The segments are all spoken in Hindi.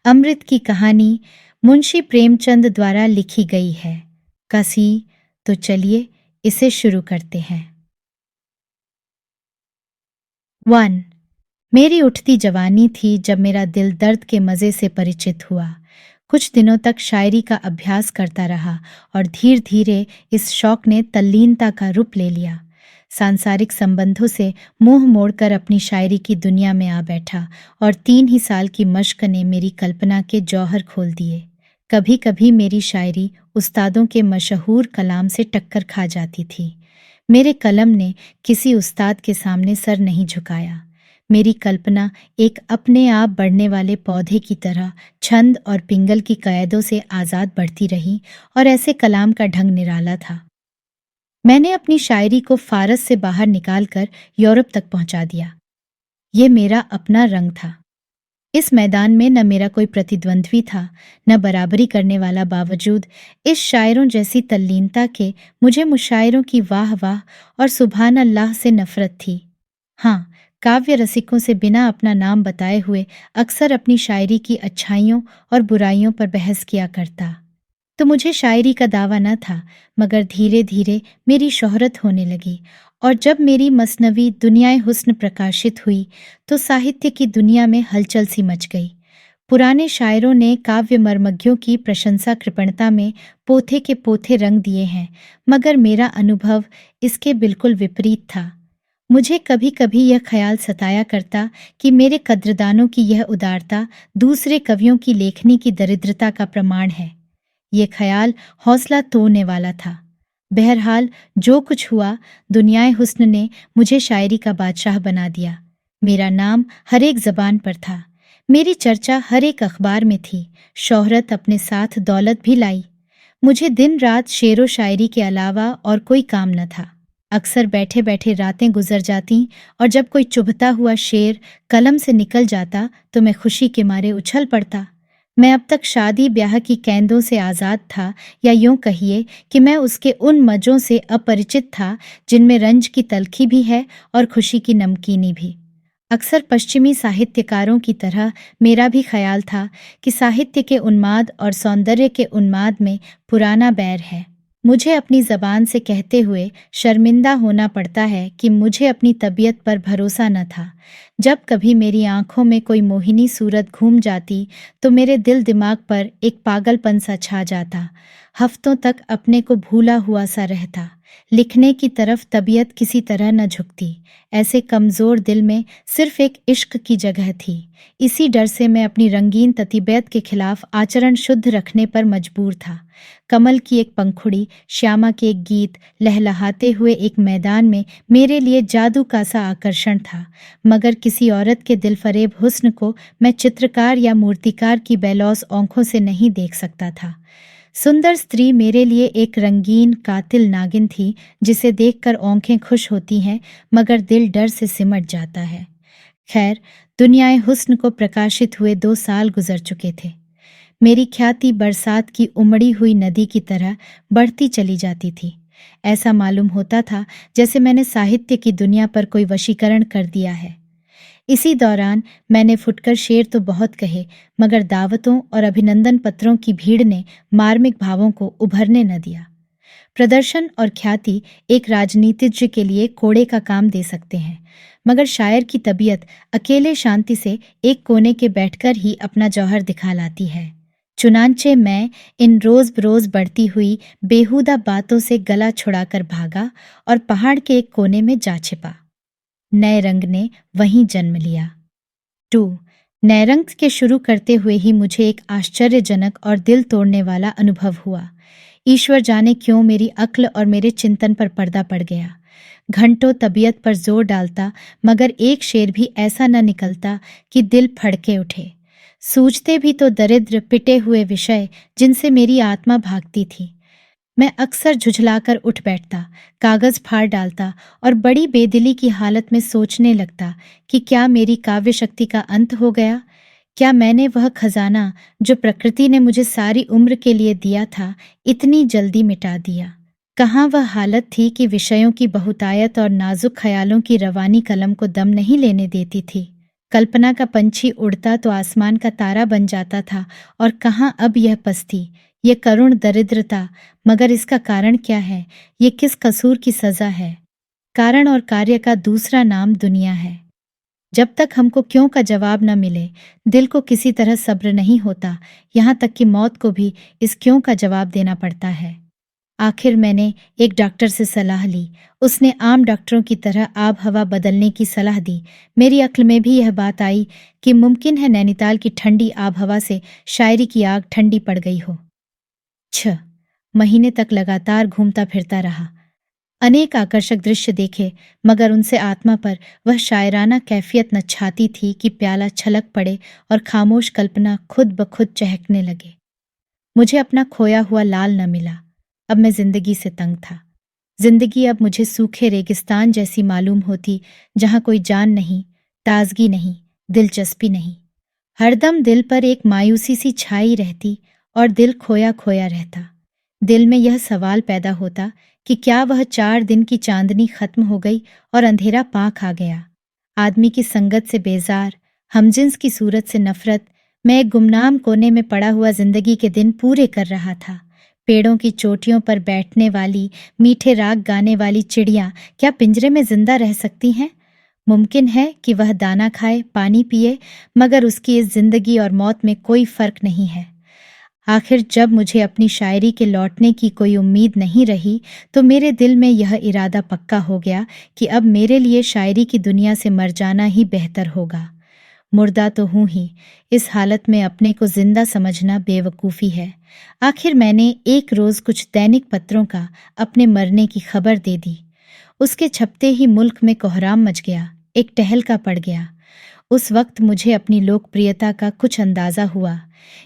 अमृत की कहानी मुंशी प्रेमचंद द्वारा लिखी गई है। कसी तो चलिए इसे शुरू करते हैं। 1। मेरी उठती जवानी थी जब मेरा दिल दर्द के मज़े से परिचित हुआ। कुछ दिनों तक शायरी का अभ्यास करता रहा और धीरे धीरे इस शौक ने तल्लीनता का रूप ले लिया। सांसारिक संबंधों से मुंह मोड़कर अपनी शायरी की दुनिया में आ बैठा और 3 ही साल की मश्क ने मेरी कल्पना के जौहर खोल दिए। कभी कभी मेरी शायरी उस्तादों के मशहूर कलाम से टक्कर खा जाती थी। मेरे कलम ने किसी उस्ताद के सामने सर नहीं झुकाया। मेरी कल्पना एक अपने आप बढ़ने वाले पौधे की तरह छंद और पिंगल की कयदों से आज़ाद बढ़ती रही और ऐसे कलाम का ढंग निराला था। मैंने अपनी शायरी को फारस से बाहर निकालकर यूरोप तक पहुंचा दिया। ये मेरा अपना रंग था। इस मैदान में न मेरा कोई प्रतिद्वंद्वी था, न बराबरी करने वाला। बावजूद इस शायरों जैसी तल्लीनता के मुझे मुशायरों की वाह वाह और सुभान अल्लाह से नफरत थी। हाँ, काव्य रसिकों से बिना अपना नाम बताए हुए अक्सर अपनी शायरी की अच्छाइयों और बुराइयों पर बहस किया करता। तो मुझे शायरी का दावा न था, मगर धीरे धीरे मेरी शोहरत होने लगी और जब मेरी मसनवी दुनियाए हुस्न प्रकाशित हुई तो साहित्य की दुनिया में हलचल सी मच गई। पुराने शायरों ने काव्य मर्मज्ञों की प्रशंसा कृपणता में पोथे के पोथे रंग दिए हैं, मगर मेरा अनुभव इसके बिल्कुल विपरीत था। मुझे कभी कभी यह ख्याल सताया करता कि मेरे कद्रदानों की यह उदारता दूसरे कवियों की लेखनी की दरिद्रता का प्रमाण है। ये ख्याल हौसला तोड़ने वाला था। बहरहाल जो कुछ हुआ, दुनियाए हुस्न ने मुझे शायरी का बादशाह बना दिया। मेरा नाम हर एक ज़बान पर था, मेरी चर्चा हर एक अखबार में थी। शोहरत अपने साथ दौलत भी लाई। मुझे दिन रात शेरो शायरी के अलावा और कोई काम न था। अक्सर बैठे बैठे रातें गुजर जाती और जब कोई चुभता हुआ शेर कलम से निकल जाता तो मैं खुशी के मारे उछल पड़ता। मैं अब तक शादी ब्याह की कैदों से आज़ाद था, या यूं कहिए कि मैं उसके उन मज़ों से अपरिचित था जिनमें रंज की तलखी भी है और खुशी की नमकीनी भी। अक्सर पश्चिमी साहित्यकारों की तरह मेरा भी ख्याल था कि साहित्य के उन्माद और सौंदर्य के उन्माद में पुराना बैर है। मुझे अपनी ज़बान से कहते हुए शर्मिंदा होना पड़ता है कि मुझे अपनी तबीयत पर भरोसा न था। जब कभी मेरी आंखों में कोई मोहिनी सूरत घूम जाती तो मेरे दिल दिमाग पर एक पागलपन सा छा जाता। हफ्तों तक अपने को भूला हुआ सा रहता। लिखने की तरफ तबीयत किसी तरह न झुकती। ऐसे कमज़ोर दिल में सिर्फ एक इश्क की जगह थी। इसी डर से मैं अपनी रंगीन ततीबियत के खिलाफ आचरण शुद्ध रखने पर मजबूर था। कमल की एक पंखुड़ी, श्यामा के एक गीत लहलहाते हुए एक मैदान में मेरे लिए जादू का सा आकर्षण था, मगर किसी औरत के दिलफरेब हुस्न को मैं चित्रकार या मूर्तिकार की बेलौस आंखों से नहीं देख सकता था। सुंदर स्त्री मेरे लिए एक रंगीन कातिल नागिन थी, जिसे देखकर आंखें खुश होती हैं मगर दिल डर से सिमट जाता है। खैर, दुनियाए हुस्न को प्रकाशित हुए 2 साल गुजर चुके थे। मेरी ख्याति बरसात की उमड़ी हुई नदी की तरह बढ़ती चली जाती थी। ऐसा मालूम होता था जैसे मैंने साहित्य की दुनिया पर कोई वशीकरण कर दिया है। इसी दौरान मैंने फुटकर शेर तो बहुत कहे, मगर दावतों और अभिनंदन पत्रों की भीड़ ने मार्मिक भावों को उभरने न दिया। प्रदर्शन और ख्याति एक राजनीतिज्ञ के लिए कोड़े का काम दे सकते हैं, मगर शायर की तबीयत अकेले शांति से एक कोने के बैठकर ही अपना जौहर दिखा लाती है। चुनांचे मैं इन रोज बरोज बढ़ती हुई बेहुदा बातों से गला छुड़ाकर भागा और पहाड़ के एक कोने में जा छिपा। नए रंग ने वहीं जन्म लिया। 2। नए रंग के शुरू करते हुए ही मुझे एक आश्चर्यजनक और दिल तोड़ने वाला अनुभव हुआ। ईश्वर जाने क्यों मेरी अक्ल और मेरे चिंतन पर पर्दा पड़ गया। घंटों तबीयत पर जोर डालता, मगर एक शेर भी ऐसा न निकलता कि दिल फड़के उठे। सूझते भी तो दरिद्र पिटे हुए विषय जिनसे मेरी आत्मा भागती थी। मैं अक्सर झुझलाकर उठ बैठता, कागज फाड़ डालता और बड़ी बेदिली की हालत में सोचने लगता कि क्या मेरी काव्य शक्ति का अंत हो गया? क्या मैंने वह खजाना जो प्रकृति ने मुझे सारी उम्र के लिए दिया था, इतनी जल्दी मिटा दिया? कहाँ वह हालत थी कि विषयों की बहुतायत और नाजुक ख्यालों की रवानी कलम को दम नहीं लेने देती थी? कल्पना का पंछी उड़ता तो आसमान का तारा बन जाता था, और कहाँ अब यह पस्ती, ये करुण दरिद्रता। मगर इसका कारण क्या है? ये किस कसूर की सजा है? कारण और कार्य का दूसरा नाम दुनिया है। जब तक हमको क्यों का जवाब न मिले, दिल को किसी तरह सब्र नहीं होता। यहाँ तक कि मौत को भी इस क्यों का जवाब देना पड़ता है। आखिर मैंने एक डॉक्टर से सलाह ली। उसने आम डॉक्टरों की तरह आब हवा बदलने की सलाह दी। मेरी अक्ल में भी यह बात आई कि मुमकिन है नैनीताल की ठंडी आब हवा से शायरी की आग ठंडी पड़ गई हो। 6 महीने तक लगातार घूमता फिरता रहा। अनेक आकर्षक दृश्य देखे, मगर उनसे आत्मा पर वह शायराना कैफियत न छाती थी कि प्याला छलक पड़े और खामोश कल्पना खुद ब खुद चहकने लगे। मुझे अपना खोया हुआ लाल न मिला। अब मैं जिंदगी से तंग था। जिंदगी अब मुझे सूखे रेगिस्तान जैसी मालूम होती, जहां कोई जान नहीं, ताजगी नहीं, दिलचस्पी नहीं। हरदम दिल पर एक मायूसी सी छाई रहती और दिल खोया खोया रहता। दिल में यह सवाल पैदा होता कि क्या वह 4 दिन की चांदनी खत्म हो गई और अंधेरा पांख आ गया। आदमी की संगत से बेजार, हमजिन्स की सूरत से नफरत, मैं एक गुमनाम कोने में पड़ा हुआ जिंदगी के दिन पूरे कर रहा था। पेड़ों की चोटियों पर बैठने वाली, मीठे राग गाने वाली चिड़ियां क्या पिंजरे में जिंदा रह सकती हैं? मुमकिन है कि वह दाना खाए, पानी पिए, मगर उसकी इस जिंदगी और मौत में कोई फर्क नहीं है। आखिर जब मुझे अपनी शायरी के लौटने की कोई उम्मीद नहीं रही, तो मेरे दिल में यह इरादा पक्का हो गया कि अब मेरे लिए शायरी की दुनिया से मर जाना ही बेहतर होगा। मुर्दा तो हूं ही, इस हालत में अपने को जिंदा समझना बेवकूफ़ी है। आखिर मैंने एक रोज़ कुछ दैनिक पत्रों का अपने मरने की खबर दे दी। उसके छपते ही मुल्क में कोहराम मच गया, एक टहलका पड़ गया। उस वक्त मुझे अपनी लोकप्रियता का कुछ अंदाज़ा हुआ।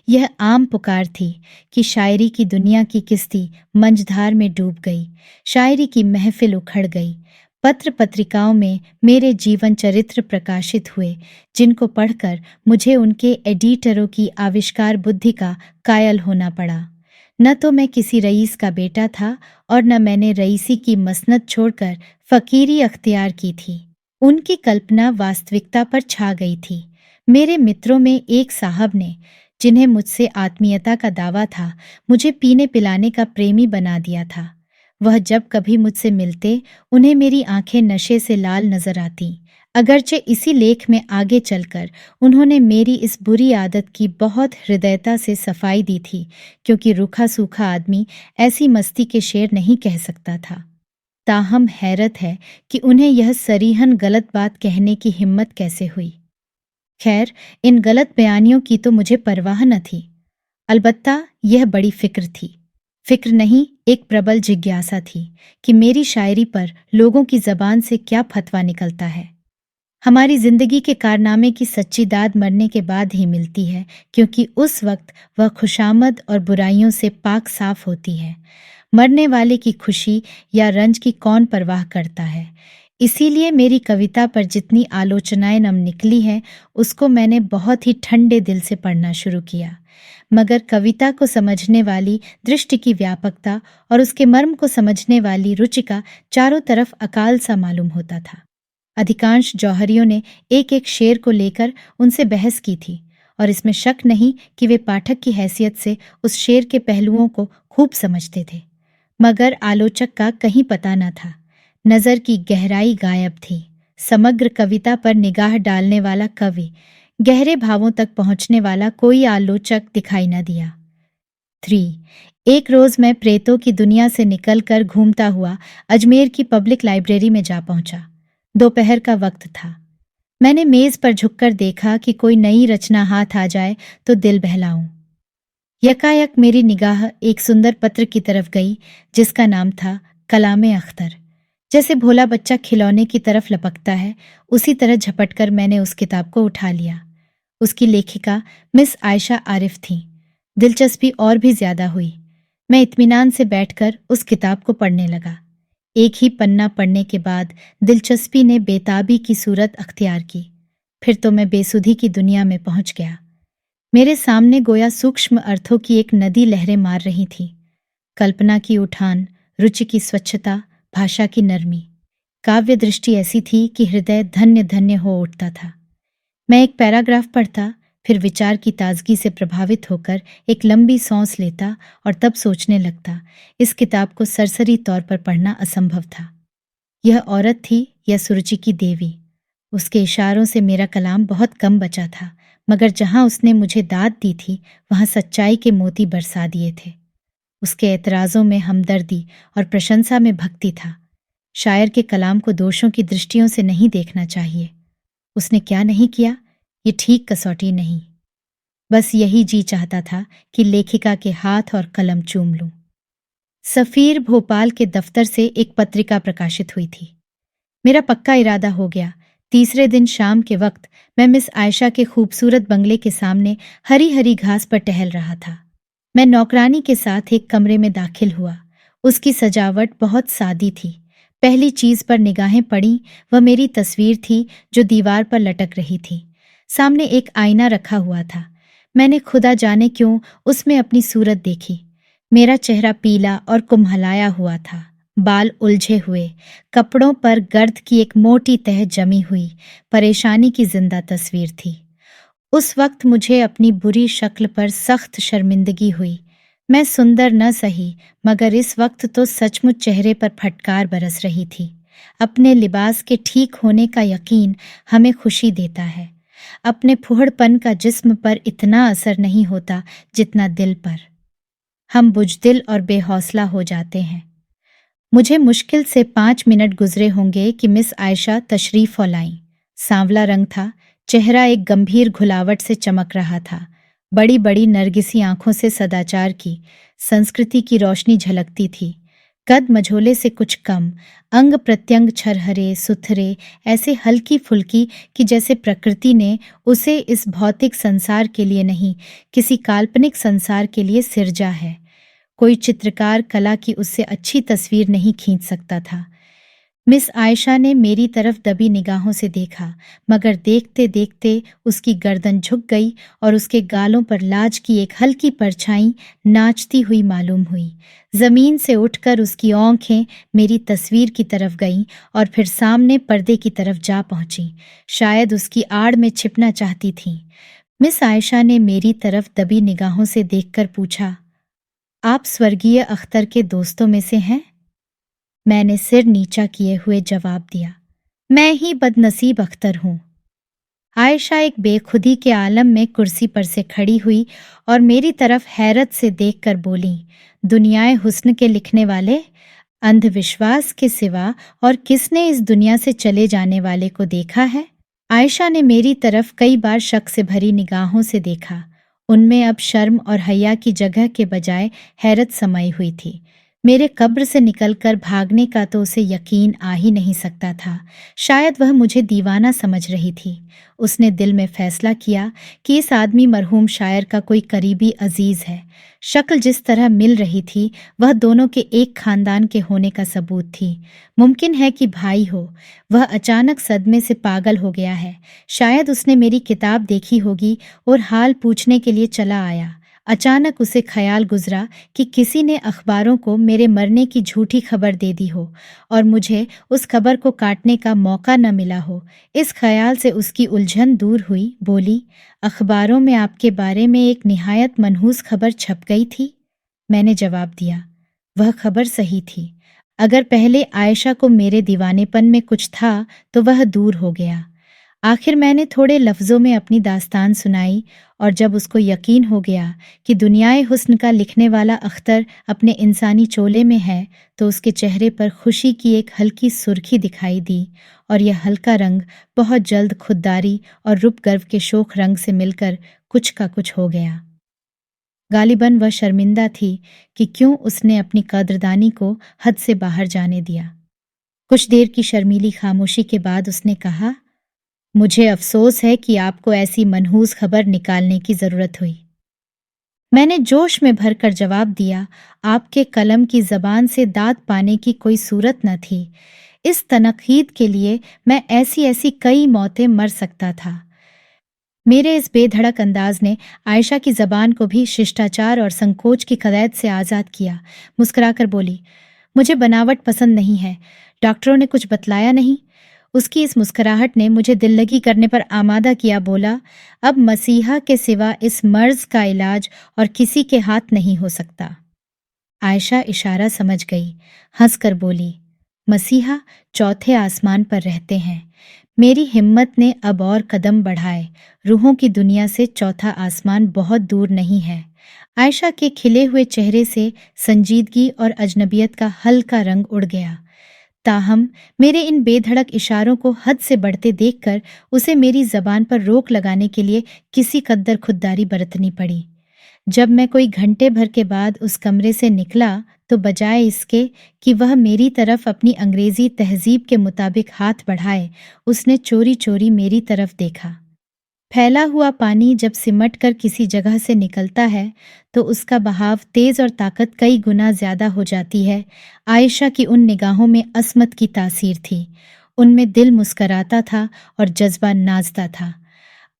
यह आम पुकार थी कि शायरी की दुनिया की किस्ती मंझधार में डूब गई, शायरी की महफिल उखड़ गई। पत्र पत्रिकाओं में मेरे जीवन चरित्र प्रकाशित हुए, जिनको पढ़कर मुझे उनके एडिटरों की आविष्कार बुद्धि का कायल होना पड़ा। न तो मैं किसी रईस का बेटा था, और न मैंने रईसी की मसनद छोड़कर फकीरी अख्तियार की थी। उनकी कल्पना वास्तविकता पर छा गई थी। मेरे मित्रों में एक साहब ने, जिन्हें मुझसे आत्मीयता का दावा था, मुझे पीने पिलाने का प्रेमी बना दिया था। वह जब कभी मुझसे मिलते, उन्हें मेरी आंखें नशे से लाल नजर आती। अगरचे इसी लेख में आगे चलकर उन्होंने मेरी इस बुरी आदत की बहुत हृदयता से सफाई दी थी, क्योंकि रूखा सूखा आदमी ऐसी मस्ती के शेर नहीं कह सकता था। ताहम हैरत है कि उन्हें यह सरीहन गलत बात कहने की हिम्मत कैसे हुई। खैर, इन गलत बयानियों की तो मुझे परवाह न थी। अलबत्ता यह बड़ी फिक्र थी। फिक्र नहीं, एक प्रबल जिज्ञासा थी कि मेरी शायरी पर लोगों की जबान से क्या फतवा निकलता है। हमारी जिंदगी के कारनामे की सच्ची दाद मरने के बाद ही मिलती है, क्योंकि उस वक्त वह खुशामद और बुराइयों से पाक साफ होती है। मरने वाले की खुशी या रंज की कौन परवाह करता है। इसीलिए मेरी कविता पर जितनी आलोचनाएं नम निकली हैं, उसको मैंने बहुत ही ठंडे दिल से पढ़ना शुरू किया। मगर कविता को समझने वाली दृष्टि की व्यापकता और उसके मर्म को समझने वाली रुचिका चारों तरफ अकाल सा मालूम होता था। अधिकांश जौहरियों ने एक एक शेर को लेकर उनसे बहस की थी, और इसमें शक नहीं कि वे पाठक की हैसियत से उस शेर के पहलुओं को खूब समझते थे। मगर आलोचक का कहीं पता न था। नज़र की गहराई गायब थी। समग्र कविता पर निगाह डालने वाला कवि, गहरे भावों तक पहुंचने वाला कोई आलोचक दिखाई न दिया। 3 एक रोज मैं प्रेतों की दुनिया से निकलकर घूमता हुआ अजमेर की पब्लिक लाइब्रेरी में जा पहुंचा। दोपहर का वक्त था। मैंने मेज पर झुककर देखा कि कोई नई रचना हाथ आ जाए तो दिल बहलाऊं। यकायक मेरी निगाह एक सुंदर पत्र की तरफ गई, जिसका नाम था कलामे अख्तर। जैसे भोला बच्चा खिलौने की तरफ लपकता है, उसी तरह झपटकर मैंने उस किताब को उठा लिया। उसकी लेखिका मिस आयशा आरिफ थी। दिलचस्पी और भी ज्यादा हुई। मैं इत्मीनान से बैठकर उस किताब को पढ़ने लगा। एक ही पन्ना पढ़ने के बाद दिलचस्पी ने बेताबी की सूरत अख्तियार की। फिर तो मैं बेसुधी की दुनिया में पहुंच गया। मेरे सामने गोया सूक्ष्म अर्थों की एक नदी लहरें मार रही थी। कल्पना की उठान, रुचि की स्वच्छता, भाषा की नरमी, काव्य दृष्टि ऐसी थी कि हृदय धन्य धन्य हो उठता था। मैं एक पैराग्राफ पढ़ता, फिर विचार की ताजगी से प्रभावित होकर एक लंबी सांस लेता और तब सोचने लगता, इस किताब को सरसरी तौर पर पढ़ना असंभव था। यह औरत थी या सुरुचि की देवी। उसके इशारों से मेरा कलाम बहुत कम बचा था, मगर जहां उसने मुझे दाद दी थी वहां सच्चाई के मोती बरसा दिए थे। उसके एतराज़ों में हमदर्दी और प्रशंसा में भक्ति था। शायर के कलाम को दोषों की दृष्टियों से नहीं देखना चाहिए। उसने क्या नहीं किया, ये ठीक कसौटी नहीं। बस यही जी चाहता था कि लेखिका के हाथ और कलम चूम लूं। सफीर भोपाल के दफ्तर से एक पत्रिका प्रकाशित हुई थी। मेरा पक्का इरादा हो गया। तीसरे दिन शाम के वक्त मैं मिस आयशा के खूबसूरत बंगले के सामने हरी हरी घास पर टहल रहा था। मैं नौकरानी के साथ एक कमरे में दाखिल हुआ। उसकी सजावट बहुत सादी थी। पहली चीज पर निगाहें पड़ी वह मेरी तस्वीर थी जो दीवार पर लटक रही थी। सामने एक आईना रखा हुआ था। मैंने खुदा जाने क्यों उसमें अपनी सूरत देखी। मेरा चेहरा पीला और कुम्हलाया हुआ था, बाल उलझे हुए, कपड़ों पर गर्द की एक मोटी तह जमी हुई, परेशानी की जिंदा तस्वीर थी। उस वक्त मुझे अपनी बुरी शक्ल पर सख्त शर्मिंदगी हुई। मैं सुंदर न सही, मगर इस वक्त तो सचमुच चेहरे पर फटकार बरस रही थी। अपने लिबास के ठीक होने का यकीन हमें खुशी देता है। अपने फुहड़पन का जिस्म पर इतना असर नहीं होता जितना दिल पर। हम बुजदिल और बेहौसला हो जाते हैं। मुझे मुश्किल से 5 मिनट गुजरे होंगे कि मिस आयशा तशरीफ लाईं। सांवला रंग था, चेहरा एक गंभीर घुलावट से चमक रहा था। बड़ी बड़ी नरगिसी आंखों से सदाचार की, संस्कृति की रोशनी झलकती थी। कद मझोले से कुछ कम, अंग प्रत्यंग छरहरे सुथरे, ऐसे हल्की फुल्की कि जैसे प्रकृति ने उसे इस भौतिक संसार के लिए नहीं, किसी काल्पनिक संसार के लिए सिरजा है। कोई चित्रकार कला की उससे अच्छी तस्वीर नहीं खींच सकता था। मिस आयशा ने मेरी तरफ दबी निगाहों से देखा, मगर देखते देखते उसकी गर्दन झुक गई और उसके गालों पर लाज की एक हल्की परछाई नाचती हुई मालूम हुई। जमीन से उठकर उसकी आंखें मेरी तस्वीर की तरफ गईं और फिर सामने पर्दे की तरफ जा पहुंची। शायद उसकी आड़ में छिपना चाहती थीं। मिस आयशा ने मेरी तरफ दबी निगाहों से देखकर पूछा, आप स्वर्गीय अख्तर के दोस्तों में से हैं? मैंने सिर नीचा किए हुए जवाब दिया, मैं ही बदनसीब अख्तर हूं। आयशा एक बेखुदी के आलम में कुर्सी पर से खड़ी हुई और मेरी तरफ हैरत से देखकर बोली, दुनियाए हुस्न के लिखने वाले, अंधविश्वास के सिवा और किसने इस दुनिया से चले जाने वाले को देखा है? आयशा ने मेरी तरफ कई बार शक से भरी निगाहों से देखा। उनमें अब शर्म और हया की जगह के बजाय हैरत समाई हुई थी। मेरे कब्र से निकलकर भागने का तो उसे यकीन आ ही नहीं सकता था। शायद वह मुझे दीवाना समझ रही थी। उसने दिल में फैसला किया कि इस आदमी मरहूम शायर का कोई करीबी अजीज है। शक्ल जिस तरह मिल रही थी वह दोनों के एक खानदान के होने का सबूत थी। मुमकिन है कि भाई हो। वह अचानक सदमे से पागल हो गया है। शायद उसने मेरी किताब देखी होगी और हाल पूछने के लिए चला आया। अचानक उसे ख्याल गुजरा कि किसी ने अखबारों को मेरे मरने की झूठी खबर दे दी हो और मुझे उस खबर को काटने का मौका न मिला हो। इस ख्याल से उसकी उलझन दूर हुई। बोली, अखबारों में आपके बारे में एक निहायत मनहूस खबर छप गई थी। मैंने जवाब दिया, वह खबर सही थी। अगर पहले आयशा को मेरे दीवानेपन में कुछ था तो वह दूर हो गया। आखिर मैंने थोड़े लफ्ज़ों में अपनी दास्तान सुनाई और जब उसको यकीन हो गया कि दुनियाए हुस्न का लिखने वाला अख्तर अपने इंसानी चोले में है तो उसके चेहरे पर खुशी की एक हल्की सुर्खी दिखाई दी और यह हल्का रंग बहुत जल्द खुददारी और रूप गर्व के शोख रंग से मिलकर कुछ का कुछ हो गया। गालिबन वह शर्मिंदा थी कि क्यों उसने अपनी कद्रदानी को हद से बाहर जाने दिया। कुछ देर की शर्मीली खामोशी के बाद उसने कहा, मुझे अफसोस है कि आपको ऐसी मनहूस खबर निकालने की जरूरत हुई। मैंने जोश में भरकर जवाब दिया, आपके कलम की जबान से दाद पाने की कोई सूरत न थी। इस तनकीद के लिए मैं ऐसी ऐसी कई मौतें मर सकता था। मेरे इस बेधड़क अंदाज ने आयशा की जबान को भी शिष्टाचार और संकोच की कदैद से आज़ाद किया। मुस्कुराकर बोली, मुझे बनावट पसंद नहीं है। डॉक्टरों ने कुछ बतलाया नहीं? उसकी इस मुस्कुराहट ने मुझे दिल लगी करने पर आमादा किया। बोला, अब मसीहा के सिवा इस मर्ज का इलाज और किसी के हाथ नहीं हो सकता। आयशा इशारा समझ गई, हंसकर बोली, मसीहा चौथे आसमान पर रहते हैं। मेरी हिम्मत ने अब और कदम बढ़ाए। रूहों की दुनिया से चौथा आसमान बहुत दूर नहीं है। आयशा के खिले हुए चेहरे से संजीदगी और अजनबियत का हल्का रंग उड़ गया। ताहम मेरे इन बेधड़क इशारों को हद से बढ़ते देखकर उसे मेरी जबान पर रोक लगाने के लिए किसी कद्दर खुददारी बरतनी पड़ी। जब मैं कोई घंटे भर के बाद उस कमरे से निकला तो बजाय इसके कि वह मेरी तरफ अपनी अंग्रेजी तहजीब के मुताबिक हाथ बढ़ाए, उसने चोरी चोरी मेरी तरफ देखा। फैला हुआ पानी जब सिमट कर किसी जगह से निकलता है तो उसका बहाव तेज और ताकत कई गुना ज्यादा हो जाती है। आयशा की उन निगाहों में असमत की तासीर थी। उनमें दिल मुस्कराता था और जज्बा नाचता था।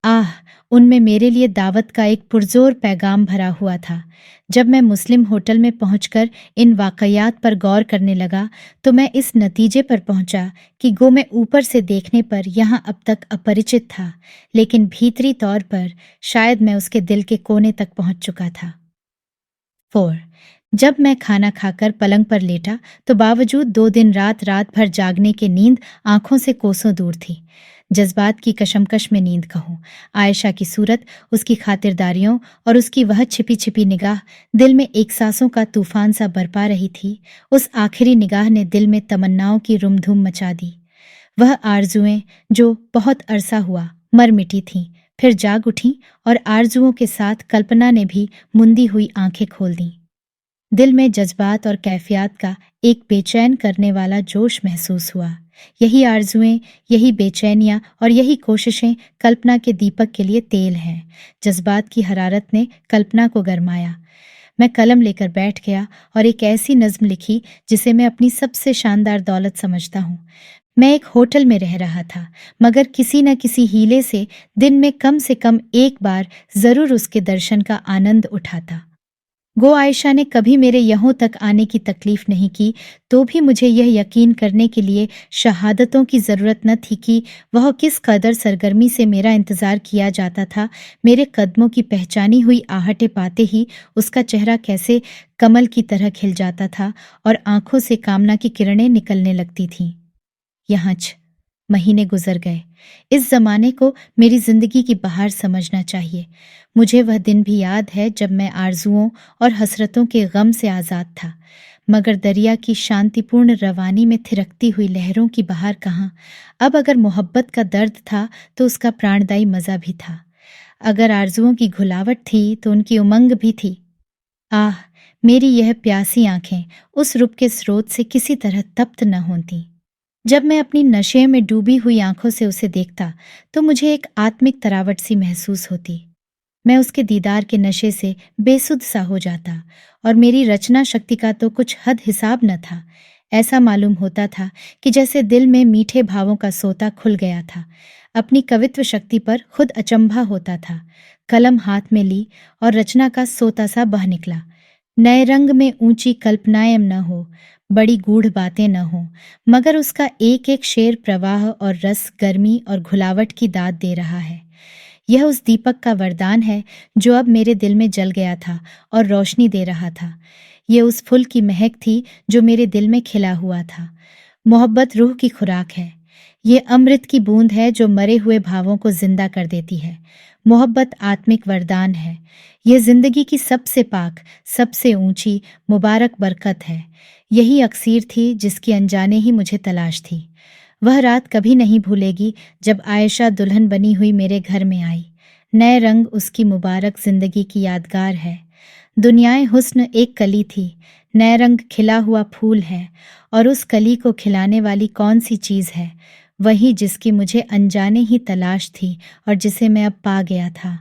आह, उनमें मेरे लिए दावत का एक पुरजोर पैगाम भरा हुआ था। जब मैं मुस्लिम होटल में पहुंचकर इन वाकयात पर गौर करने लगा तो मैं इस नतीजे पर पहुंचा कि गो मैं ऊपर से देखने पर यहाँ अब तक अपरिचित था, लेकिन भीतरी तौर पर शायद मैं उसके दिल के कोने तक पहुंच चुका था। 4 जब मैं खाना खाकर पलंग पर लेटा तो बावजूद 2 दिन रात भर जागने के नींद आंखों से कोसों दूर थी। जज्बात की कशमकश में नींद कहूँ, आयशा की सूरत, उसकी खातिरदारियों और उसकी वह छिपी छिपी निगाह दिल में एक सांसों का तूफान सा बरपा रही थी। उस आखिरी निगाह ने दिल में तमन्नाओं की रुमधुम मचा दी। वह आरजुएं जो बहुत अरसा हुआ मर मिटी थीं, फिर जाग उठीं और आरजुओं के साथ कल्पना ने भी मुंदी हुई आंखें खोल दीं। दिल में जज्बात और कैफियत का एक बेचैन करने वाला जोश महसूस हुआ। यही आरजुएं, यही बेचैनियां और यही कोशिशें कल्पना के दीपक के लिए तेल हैं। जज्बात की हरारत ने कल्पना को गरमाया। मैं कलम लेकर बैठ गया और एक ऐसी नज्म लिखी जिसे मैं अपनी सबसे शानदार दौलत समझता हूँ। मैं एक होटल में रह रहा था, मगर किसी न किसी हीले से दिन में कम से कम एक बार जरूर उसके दर्शन का आनंद उठाता। गो आयशा ने कभी मेरे यहाँ तक आने की तकलीफ नहीं की, तो भी मुझे यह यकीन करने के लिए शहादतों की ज़रूरत न थी कि वह किस कदर सरगर्मी से मेरा इंतज़ार किया जाता था। मेरे कदमों की पहचानी हुई आहटें पाते ही उसका चेहरा कैसे कमल की तरह खिल जाता था और आंखों से कामना की किरणें निकलने लगती थीं। यहाँ महीने गुजर गए। इस जमाने को मेरी जिंदगी की बहार समझना चाहिए। मुझे वह दिन भी याद है जब मैं आरजुओं और हसरतों के गम से आज़ाद था, मगर दरिया की शांतिपूर्ण रवानी में थिरकती हुई लहरों की बहार कहाँ। अब अगर मोहब्बत का दर्द था तो उसका प्राणदायी मज़ा भी था। अगर आरजुओं की घुलावट थी तो उनकी उमंग भी थी। आह, मेरी यह प्यासी आंखें उस रुप के स्रोत से किसी तरह तप्त न होती। जब मैं अपनी नशे में डूबी हुई आंखों से उसे देखता तो मुझे एक आत्मिक तरावट सी महसूस होती। मैं उसके दीदार के नशे से बेसुध सा हो जाता और मेरी रचना शक्ति का तो कुछ हद हिसाब न था। ऐसा मालूम होता था कि जैसे दिल में मीठे भावों का सोता खुल गया था। अपनी कवित्व शक्ति पर खुद अचंभा होता था। कलम हाथ में ली और रचना का सोता सा बह निकला। नए रंग में ऊंची कल्पनाएं न हो, बड़ी गूढ़ बातें न हो, मगर उसका एक एक शेर प्रवाह और रस, गर्मी और घुलावट की दाद दे रहा है। यह उस दीपक का वरदान है जो अब मेरे दिल में जल गया था और रोशनी दे रहा था। ये उस फूल की महक थी जो मेरे दिल में खिला हुआ था। मोहब्बत रूह की खुराक है। ये अमृत की बूंद है जो मरे हुए भावों को जिंदा कर देती है। मोहब्बत आत्मिक वरदान है। यह जिंदगी की सबसे पाक, सबसे ऊंची, मुबारक बरकत है। यही अक्सीर थी जिसकी अनजाने ही मुझे तलाश थी। वह रात कभी नहीं भूलेगी जब आयशा दुल्हन बनी हुई मेरे घर में आई। नए रंग उसकी मुबारक जिंदगी की यादगार है। दुनियाए हुस्न एक कली थी, नए रंग खिला हुआ फूल है, और उस कली को खिलाने वाली कौन सी चीज़ है? वही जिसकी मुझे अनजाने ही तलाश थी और जिसे मैं अब पा गया था।